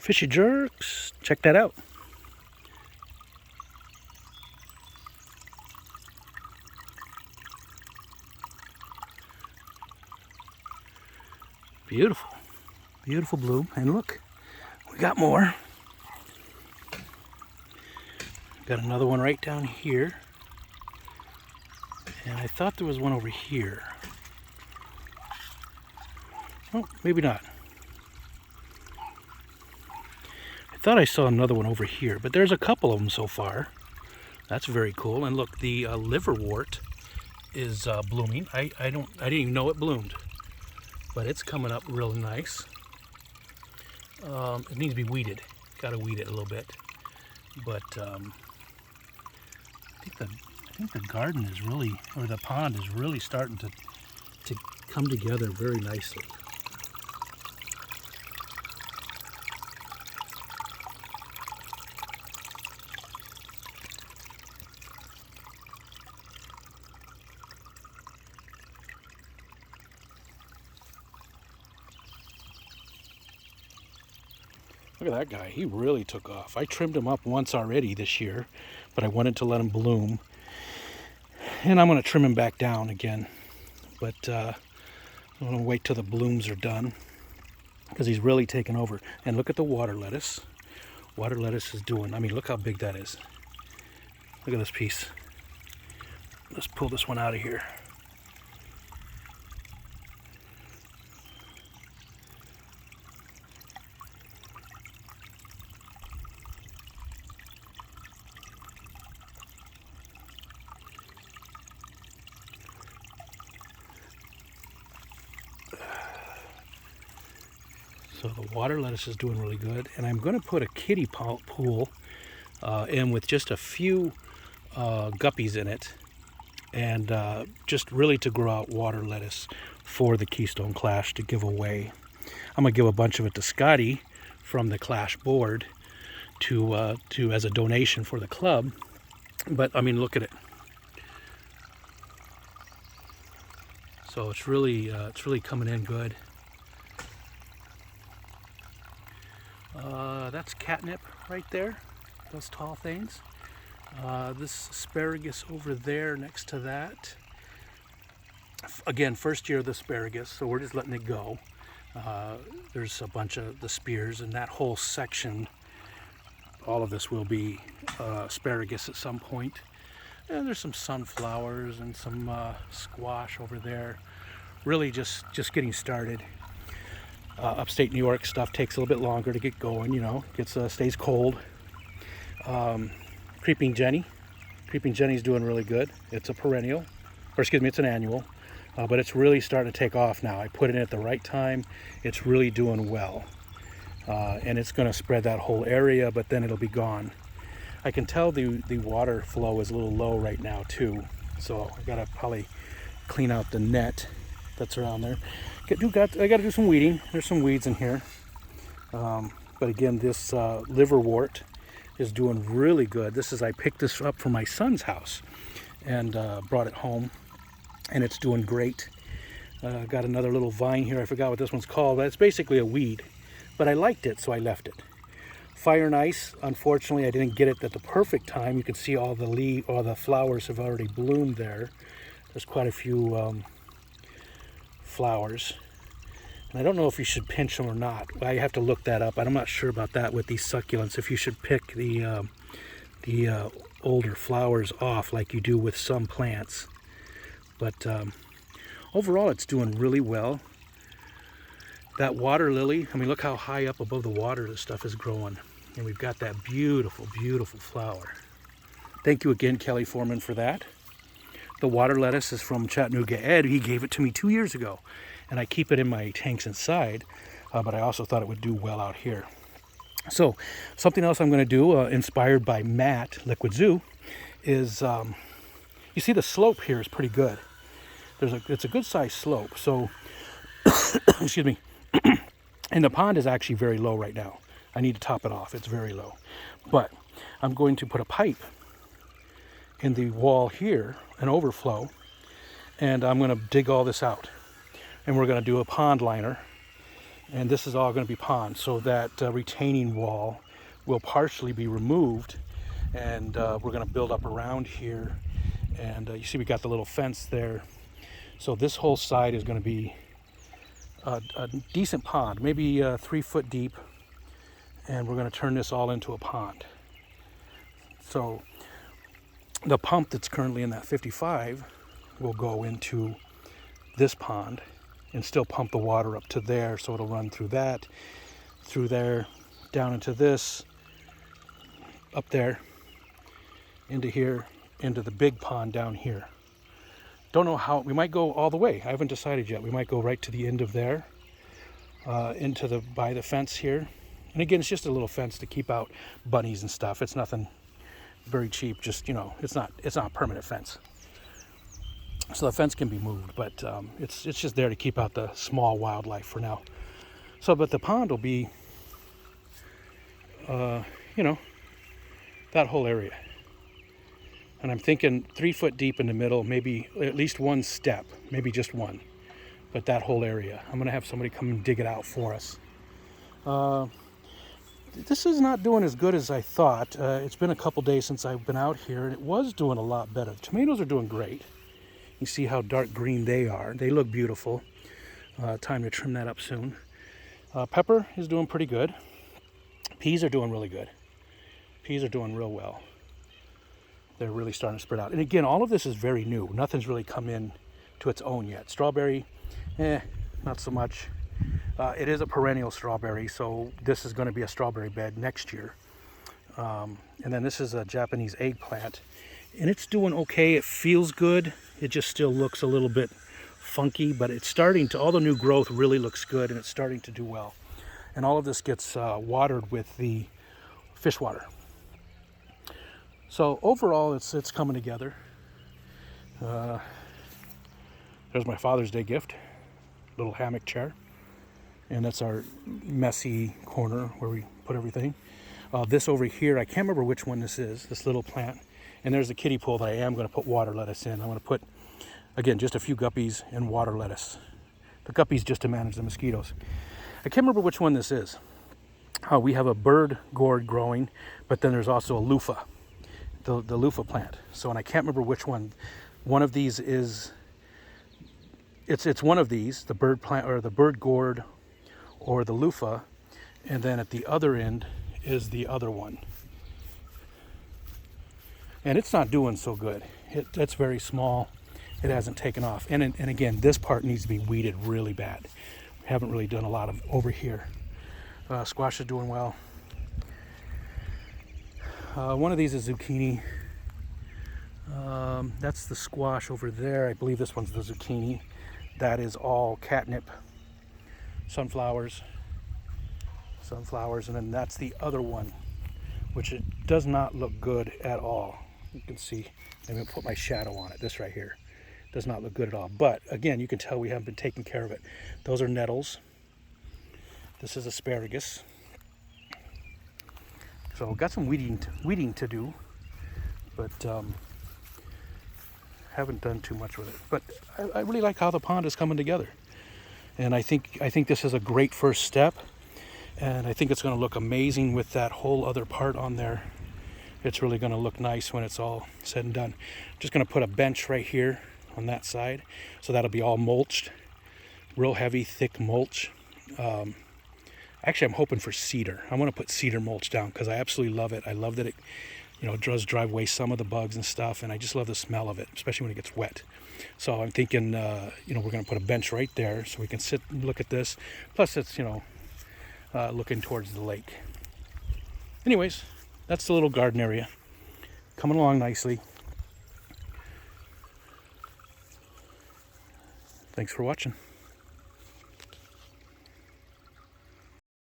Fishy jerks, check that out. Beautiful, beautiful bloom. And look, we got more. Got another one right down here. And I thought there was one over here. Oh, maybe not. I thought I saw another one over here, but there's a couple of them so far. That's very cool. And look, the liverwort is blooming. I didn't even know it bloomed, but it's coming up really nice. It needs to be weeded. Got to weed it a little bit, but I think the garden is really, or the pond is really starting to come together very nicely. Look at that guy, he really took off. I trimmed him up once already this year, but I wanted to let him bloom. And I'm going to trim him back down again. But I'm going to wait till the blooms are done, because he's really taken over. And look at the water lettuce. Water lettuce is doing, I mean, look how big that is. Look at this piece. Let's pull this one out of here. So the water lettuce is doing really good, and I'm going to put a kiddie pool in with just a few guppies in it, and just really to grow out water lettuce for the Keystone Clash to give away. I'm going to give a bunch of it to Scotty from the Clash board to as a donation for the club. But I mean, look at it. So it's really coming in good. That's catnip right there, those tall things. This asparagus over there next to that. Again, first year of the asparagus, so we're just letting it go. There's a bunch of the spears, and that whole section, all of this will be asparagus at some point. And there's some sunflowers and some squash over there. Really just getting started. Upstate New York stuff takes a little bit longer to get going, you know, stays cold. Creeping Jenny's doing really good. It's a perennial, or excuse me, it's an annual, but it's really starting to take off now. I put it in at the right time. It's really doing well, and it's going to spread that whole area, but then it'll be gone. I can tell the water flow is a little low right now too, so I gotta probably clean out the net that's around there. I gotta do some weeding. There's some weeds in here, but again, this liverwort is doing really good. I picked this up from my son's house and brought it home, and it's doing great. Got another little vine here. I forgot what this one's called, but it's basically a weed, but I liked it, so I left it. Fire and ice, unfortunately, I didn't get it at the perfect time. You can see all the flowers have already bloomed there. There's quite a few flowers, and I don't know if you should pinch them or not. I have to look that up. I'm not sure about that with these succulents, if you should pick the older flowers off like you do with some plants. But overall, it's doing really well. That water lily, I mean, look how high up above the water this stuff is growing, and we've got that beautiful, beautiful flower. Thank you again, Kelly Foreman, for that. The water lettuce is from Chattanooga Ed. He gave it to me 2 years ago, and I keep it in my tanks inside, but I also thought it would do well out here. So something else I'm going to do, inspired by Matt, Liquid Zoo, is, you see the slope here is pretty good. It's a good sized slope. So, excuse me, and the pond is actually very low right now. I need to top it off. It's very low. But I'm going to put a pipe in the wall here, an overflow, and I'm going to dig all this out, and we're going to do a pond liner, And this is all going to be pond, so that retaining wall will partially be removed, and we're going to build up around here. And you see we got the little fence there, so this whole side is going to be a decent pond, maybe 3 foot deep, and we're going to turn this all into a pond. So the pump that's currently in that 55 will go into this pond and still pump the water up to there, so it'll run through that, through there, down into this, up there, into here, into the big pond down here. Don't know how, we might go all the way. I haven't decided yet. We might go right to the end of there, into by the fence here. And again, it's just a little fence to keep out bunnies and stuff. It's nothing very cheap, just, you know, it's not a permanent fence. So the fence can be moved, but it's just there to keep out the small wildlife for now. So, but the pond will be, you know, that whole area. And I'm thinking 3 foot deep in the middle, maybe at least one step, maybe just one. But that whole area, I'm gonna have somebody come and dig it out for us. This is not doing as good as I thought. It's been a couple days since I've been out here, and it was doing a lot better. The tomatoes are doing great. You see how dark green they are. They look beautiful. Time to trim that up soon. Pepper is doing pretty good. Peas are doing really good. Peas are doing real well. They're really starting to spread out. And again, all of this is very new. Nothing's really come in to its own yet. Strawberry, not so much. It is a perennial strawberry, so this is going to be a strawberry bed next year. And then this is a Japanese eggplant. And it's doing okay. It feels good. It just still looks a little bit funky, but it's starting to, all the new growth really looks good, and it's starting to do well. And all of this gets watered with the fish water. So overall, it's coming together. There's my Father's Day gift, little hammock chair. And that's our messy corner where we put everything. This over here, I can't remember which one this is, this little plant. And there's the kiddie pool that I am going to put water lettuce in. I'm going to put, again, just a few guppies and water lettuce. The guppies just to manage the mosquitoes. I can't remember which one this is. We have a bird gourd growing, but then there's also a loofah, the loofah plant. So, and I can't remember which one. One of these is, it's one of these, the bird plant or the bird gourd or the loofah, and then at the other end is the other one. And it's not doing so good. It's very small. It hasn't taken off. And again, this part needs to be weeded really bad. We haven't really done a lot of over here. Squash is doing well. One of these is zucchini. That's the squash over there. I believe this one's the zucchini. That is all catnip. Sunflowers, and then that's the other one, which it does not look good at all. You can see, I'm going to put my shadow on it. This right here does not look good at all. But again, you can tell we haven't been taking care of it. Those are nettles. This is asparagus. So got some weeding to do, but haven't done too much with it. But I really like how the pond is coming together. And I think this is a great first step, and I think it's going to look amazing with that whole other part on there. It's really going to look nice when it's all said and done. I'm just going to put a bench right here on that side, so that'll be all mulched, real heavy, thick mulch. Actually, I'm hoping for cedar. I want to put cedar mulch down because I absolutely love it. I love that it, you know, it does drive away some of the bugs and stuff, and I just love the smell of it, especially when it gets wet. So I'm thinking, you know, we're going to put a bench right there so we can sit and look at this. Plus, it's, you know, looking towards the lake. Anyways, that's the little garden area. Coming along nicely. Thanks for watching.